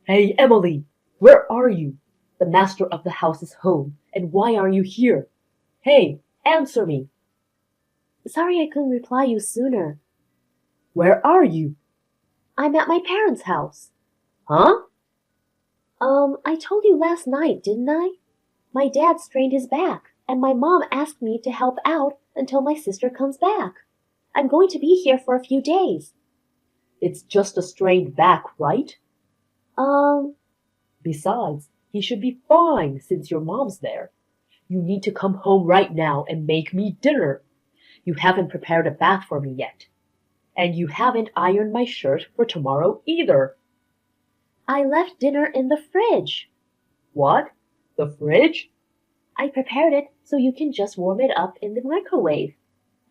Hey, Emily! Where are you? The master of the house is home, and why are you here? Hey, answer me! Sorry I couldn't reply you sooner. Where are you? I'm at my parents' house. Huh? I told you last night, didn't I? My dad strained his back, and my mom asked me to help out until my sister comes back. I'm going to be here for a few days. It's just a strained back, right? Um, Besides, he should be fine since your mom's there. You need to come home right now and make me dinner. You haven't prepared a bath for me yet. And you haven't ironed my shirt for tomorrow either. I left dinner in the fridge. What? The fridge? I prepared it so you can just warm it up in the microwave.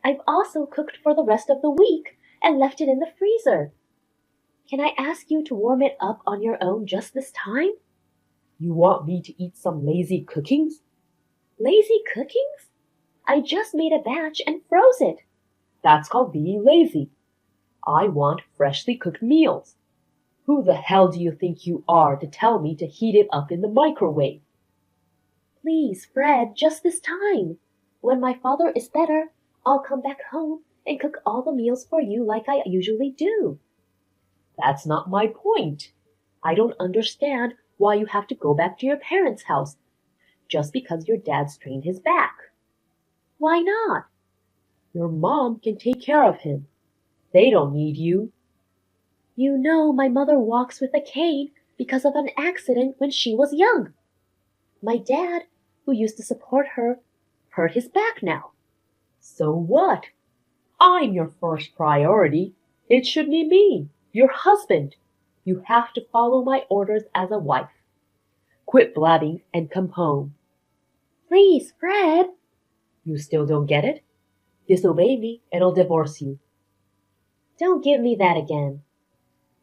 I've also cooked for the rest of the week and left it in the freezer. Can I ask you to warm it up on your own just this time? You want me to eat some lazy cookings? Lazy cookings? I just made a batch and froze it. That's called being lazy. I want freshly cooked meals. Who the hell do you think you are to tell me to heat it up in the microwave? Please, Fred, just this time. When my father is better, I'll come back home and cook all the meals for you like I usually do. That's not my point. I don't understand why you have to go back to your parents' house just because your dad strained his back. Why not? Your mom can take care of him. They don't need you. You know my mother walks with a cane because of an accident when she was young. My dad, who used to support her, hurt his back now. So what? I'm your first priority. It should be me, your husband. You have to follow my orders as a wife. Quit blabbing and come home. Please, Fred. You still don't get it? Disobey me and I'll divorce you. Don't give me that again.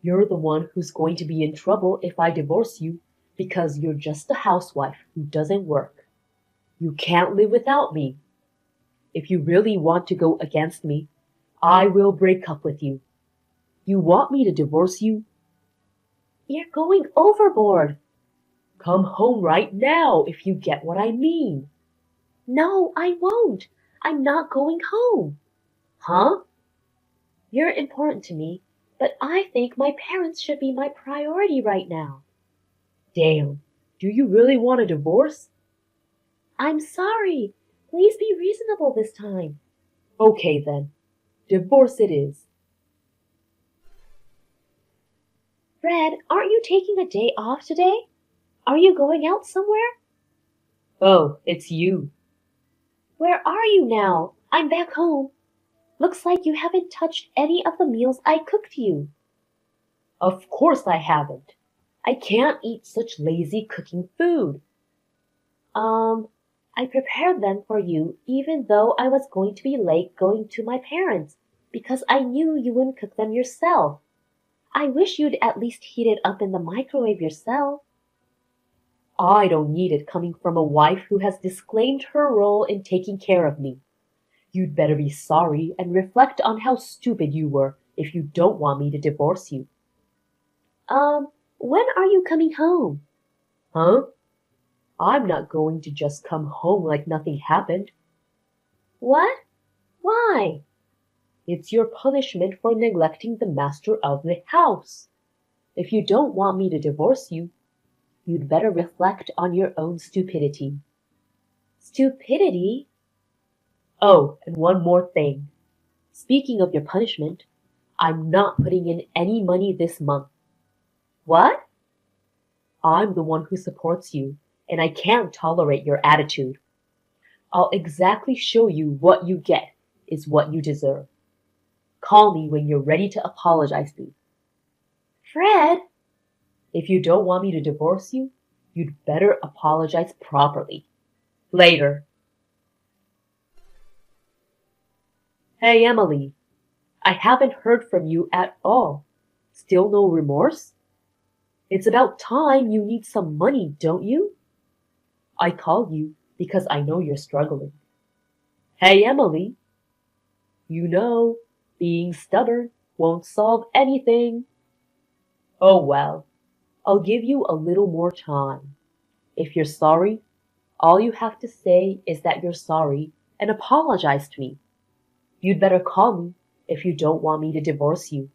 You're the one who's going to be in trouble if I divorce you because you're just a housewife who doesn't work. You can't live without me. If you really want to go against me, I will break up with you. You want me to divorce you? You're going overboard. Come home right now if you get what I mean. No, I won't. I'm not going home. Huh? You're important to me, but I think my parents should be my priority right now. Damn, do you really want a divorce? I'm sorry. Please be reasonable this time. Okay then, divorce it is. Fred, aren't you taking a day off today? Are you going out somewhere? Oh, it's you. Where are you now? I'm back home. Looks like you haven't touched any of the meals I cooked you. Of course I haven't. I can't eat such lazy cooking food. I prepared them for you even though I was going to be late going to my parents because I knew you wouldn't cook them yourself. I wish you'd at least heat it up in the microwave yourself. I don't need it coming from a wife who has disclaimed her role in taking care of me. You'd better be sorry and reflect on how stupid you were if you don't want me to divorce you. When are you coming home? Huh? I'm not going to just come home like nothing happened. What? Why? It's your punishment for neglecting the master of the house. If you don't want me to divorce you, you'd better reflect on your own stupidity. Stupidity? Oh, and one more thing. Speaking of your punishment, I'm not putting in any money this month. What? I'm the one who supports you, and I can't tolerate your attitude. I'll exactly show you what you get is what you deserve. Call me when you're ready to apologize to me. Fred! If you don't want me to divorce you, you'd better apologize properly. Later. Hey, Emily. I haven't heard from you at all. Still no remorse? It's about time you need some money, don't you? I called you because I know you're struggling. Hey, Emily. You know, being stubborn won't solve anything. Oh well, I'll give you a little more time. If you're sorry, all you have to say is that you're sorry and apologize to me. You'd better call me if you don't want me to divorce you.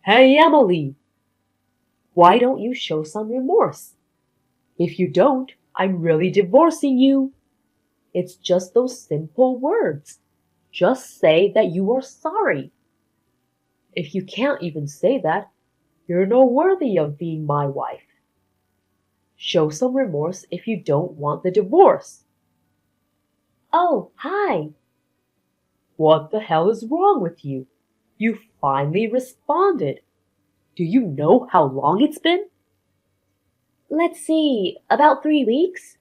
Hey, Emily! Why don't you show some remorse? If you don't, I'm really divorcing you. It's just those simple words. Just say that you are sorry. If you can't even say that, you're not worthy of being my wife. Show some remorse if you don't want the divorce. Oh, hi. What the hell is wrong with you? You finally responded. Do you know how long it's been? Let's see, about 3 weeks?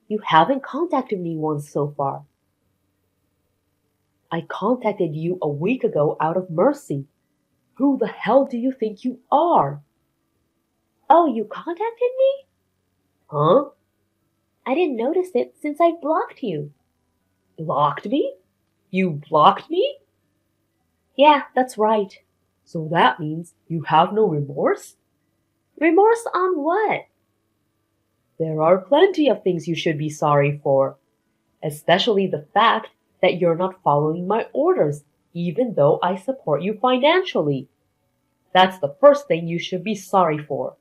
You haven't contacted me once so far. I contacted you a week ago out of mercy. Who the hell do you think you are? Oh, you contacted me? Huh? I didn't notice it since I blocked you. Blocked me? You blocked me? Yeah, that's right. So that means you have no remorse? Remorse on what? There are plenty of things you should be sorry for, especially the fact that you're not following my orders, even though I support you financially. That's the first thing you should be sorry for.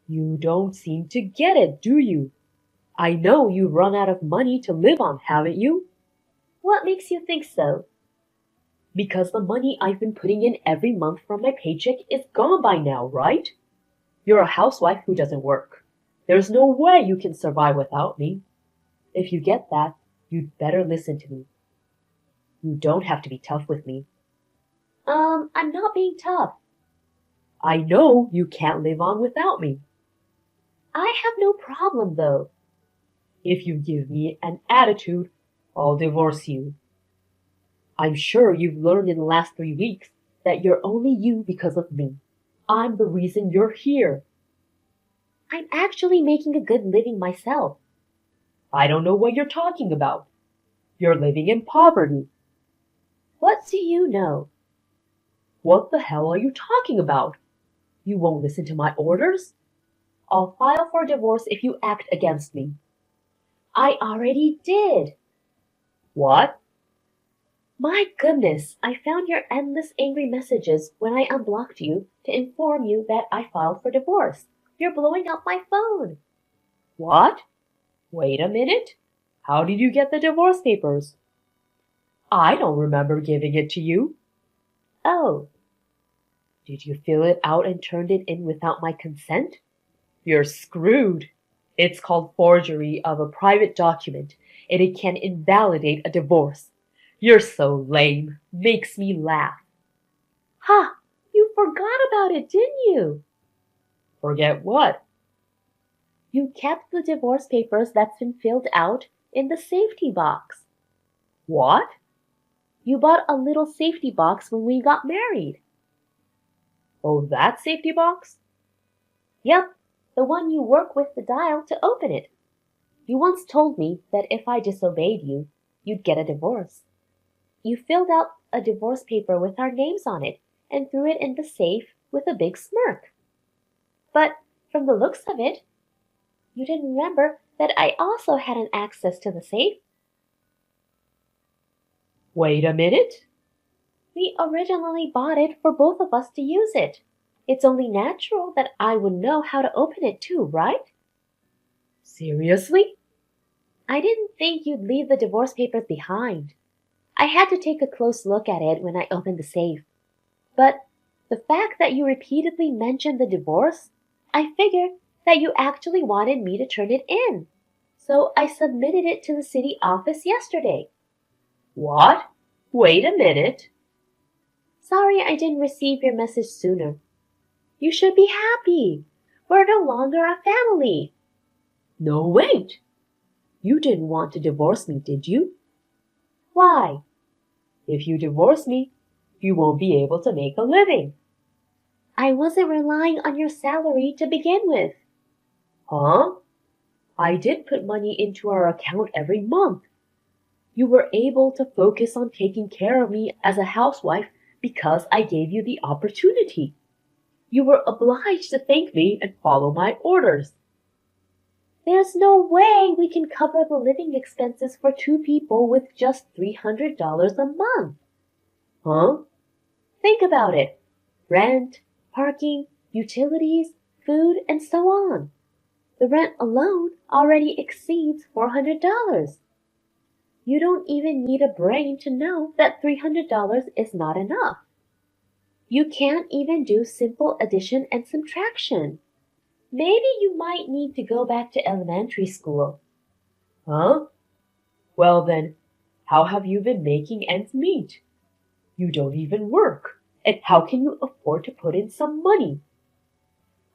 You don't seem to get it, do you? I know you've run out of money to live on, haven't you? What makes you think so? Because the money I've been putting in every month from my paycheck is gone by now, right? You're a housewife who doesn't work. There's no way you can survive without me. If you get that, you'd better listen to me. You don't have to be tough with me. I'm not being tough. I know you can't live on without me. I have no problem, though. If you give me an attitude, I'll divorce you. I'm sure you've learned in the last 3 weeks that you're only you because of me. I'm the reason you're here. I'm actually making a good living myself. I don't know what you're talking about. You're living in poverty. What do you know? What the hell are you talking about? You won't listen to my orders? I'll file for divorce if you act against me. I already did. What? My goodness, I found your endless angry messages when I unblocked you to inform you that I filed for divorce. You're blowing up my phone. What? Wait a minute. How did you get the divorce papers? I don't remember giving it to you. Oh. Did you fill it out and turned it in without my consent? You're screwed. It's called forgery of a private document, and it can invalidate a divorce. You're so lame. Makes me laugh. Ha! You forgot about it, didn't you? Forget what? You kept the divorce papers that's been filled out in the safety box. What? You bought a little safety box when we got married. Oh, that safety box? Yep, the one you work with the dial to open it. You once told me that if I disobeyed you, you'd get a divorce. You filled out a divorce paper with our names on it and threw it in the safe with a big smirk. But from the looks of it, you didn't remember that I also had an access to the safe. Wait a minute. We originally bought it for both of us to use it. It's only natural that I would know how to open it too, right? Seriously? I didn't think you'd leave the divorce papers behind. I had to take a close look at it when I opened the safe. But the fact that you repeatedly mentioned the divorce, I figured that you actually wanted me to turn it in. So I submitted it to the city office yesterday. What? Wait a minute. Sorry I didn't receive your message sooner. You should be happy. We're no longer a family. No, wait. You didn't want to divorce me, did you? Why? If you divorce me, you won't be able to make a living. I wasn't relying on your salary to begin with. Huh? I did put money into our account every month. You were able to focus on taking care of me as a housewife because I gave you the opportunity. You were obliged to thank me and follow my orders. There's no way we can cover the living expenses for two people with just $300 a month. Huh? Think about it. Rent, parking, utilities, food, and so on. The rent alone already exceeds $400. You don't even need a brain to know that $300 is not enough. You can't even do simple addition and subtraction. Maybe you might need to go back to elementary school. Huh? Well then, how have you been making ends meet? You don't even work, and how can you afford to put in some money?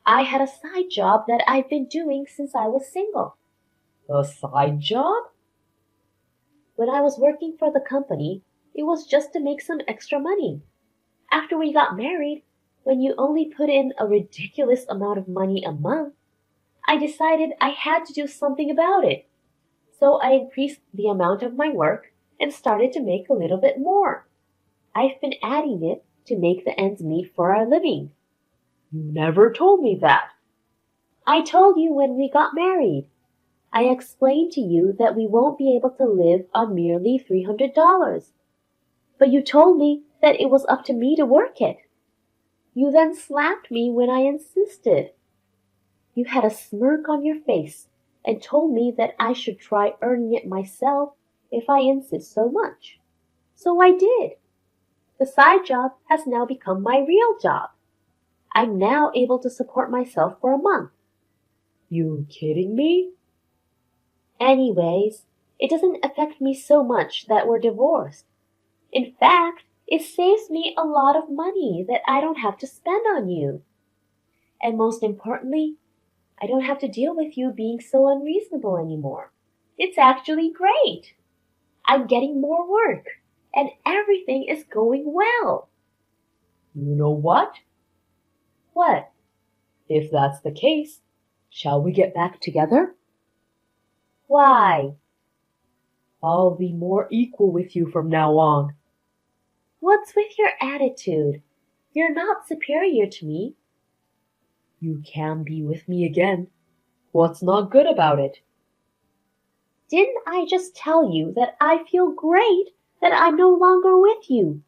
I had a side job that I've been doing since I was single. A side job? When I was working for the company, it was just to make some extra money. After we got married, when you only put in a ridiculous amount of money a month, I decided I had to do something about it. So I increased the amount of my work and started to make a little bit more. I've been adding it to make the ends meet for our living. You never told me that. I told you when we got married. I explained to you that we won't be able to live on merely $300. But you told me that it was up to me to work it. You then slapped me when I insisted. You had a smirk on your face and told me that I should try earning it myself if I insist so much. So I did. The side job has now become my real job. I'm now able to support myself for a month. You kidding me? Anyways, it doesn't affect me so much that we're divorced. In fact, it saves me a lot of money that I don't have to spend on you. And most importantly, I don't have to deal with you being so unreasonable anymore. It's actually great. I'm getting more work, and everything is going well. You know what? What? If that's the case, shall we get back together? Why? I'll be more equal with you from now on. What's with your attitude? You're not superior to me. You can be with me again. What's not good about it? Didn't I just tell you that I feel great that I'm no longer with you?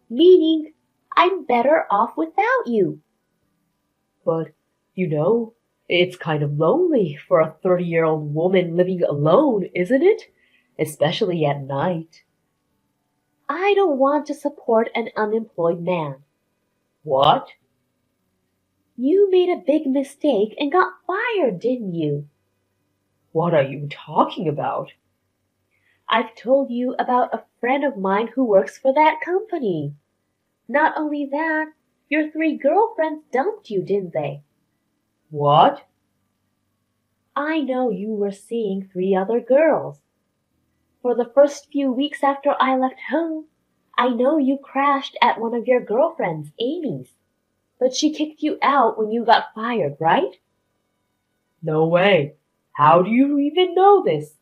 Meaning, I'm better off without you. But, it's kind of lonely for a 30-year-old woman living alone, isn't it? Especially at night. I don't want to support an unemployed man. What? You made a big mistake and got fired, didn't you? What are you talking about? I've told you about a friend of mine who works for that company. Not only that, your 3 girlfriends dumped you, didn't they? What? I know you were seeing 3 other girls. For the first few weeks after I left home, I know you crashed at one of your girlfriends, Amy's. But she kicked you out when you got fired, right? No way. How do you even know this?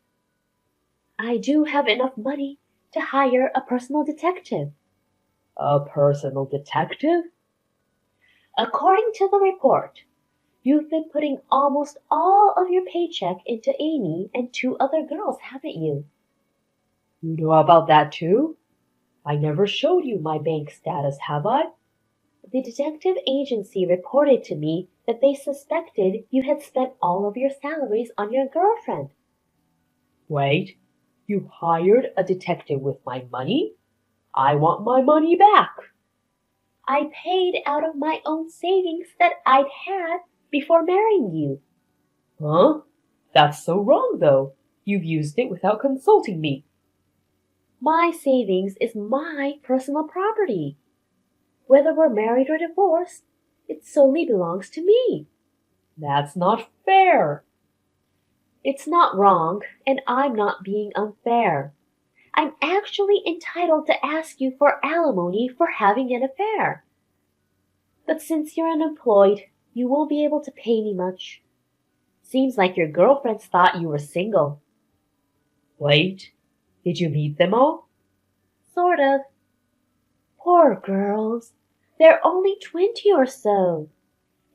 I do have enough money to hire a personal detective. A personal detective? According to the report, you've been putting almost all of your paycheck into Amy and 2 other girls, haven't you? You know about that too? I never showed you my bank status, have I? The detective agency reported to me that they suspected you had spent all of your salaries on your girlfriend. Wait, you hired a detective with my money? I want my money back. I paid out of my own savings that I'd had before marrying you. Huh? That's so wrong, though. You've used it without consulting me. My savings is my personal property. Whether we're married or divorced, it solely belongs to me. That's not fair. It's not wrong, and I'm not being unfair. I'm actually entitled to ask you for alimony for having an affair. But since you're unemployed, you won't be able to pay me much. Seems like your girlfriends thought you were single. Wait, Did you meet them all? Sort of. Poor girls. They're only 20 or so.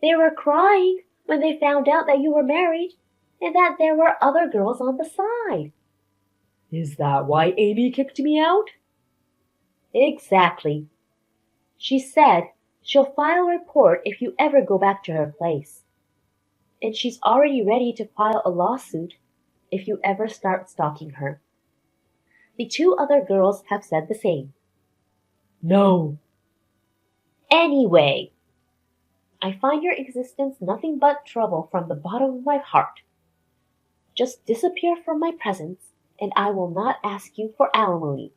They were crying when they found out that you were married and that there were other girls on the side. Is that why Amy kicked me out? Exactly. She said she'll file a report if you ever go back to her place. And she's already ready to file a lawsuit if you ever start stalking her. The 2 other girls have said the same. No. Anyway, I find your existence nothing but trouble from the bottom of my heart. Just disappear from my presence, and I will not ask you for alimony.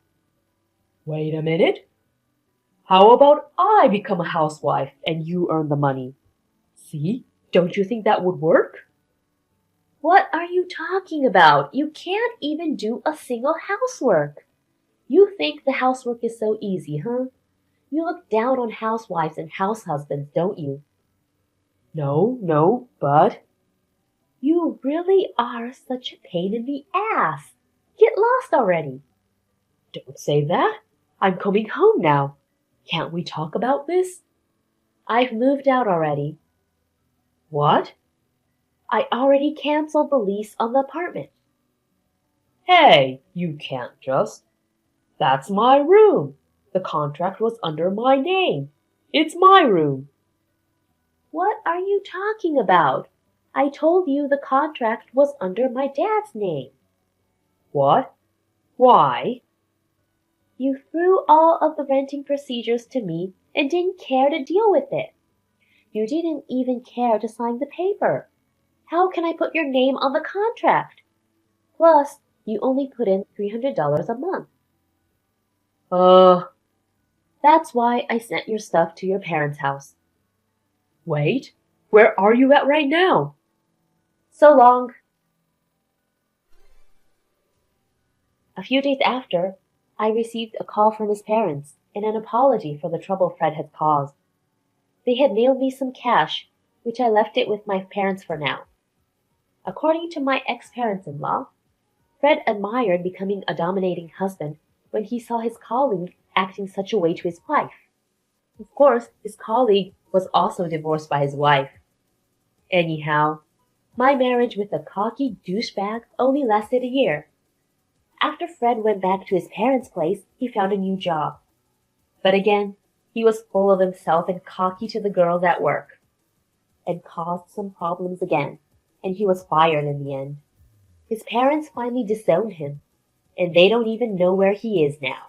Wait a minute. How about I become a housewife and you earn the money? See, don't you think that would work? What are you talking about? You can't even do a single housework. You think the housework is so easy, huh? You look down on housewives and house husbands, don't you? No, but... You really are such a pain in the ass. Get lost already. Don't say that. I'm coming home now. Can't we talk about this? I've moved out already. What? I already canceled the lease on the apartment. Hey, you can't just. That's my room. The contract was under my name. It's my room. What are you talking about? I told you the contract was under my dad's name. What? Why? You threw all of the renting procedures to me and didn't care to deal with it. You didn't even care to sign the paper. How can I put your name on the contract? Plus, you only put in $300 a month. That's why I sent your stuff to your parents' house. Wait, where are you at right now? So long. A few days after, I received a call from his parents and an apology for the trouble Fred had caused. They had mailed me some cash, which I left it with my parents for now. According to my ex-parents-in-law, Fred admired becoming a dominating husband when he saw his colleague acting such a way to his wife. Of course, his colleague was also divorced by his wife. Anyhow, my marriage with a cocky douchebag only lasted a year. After Fred went back to his parents' place, he found a new job. But again, he was full of himself and cocky to the girls at work, and caused some problems again, and he was fired in the end. His parents finally disowned him, and they don't even know where he is now.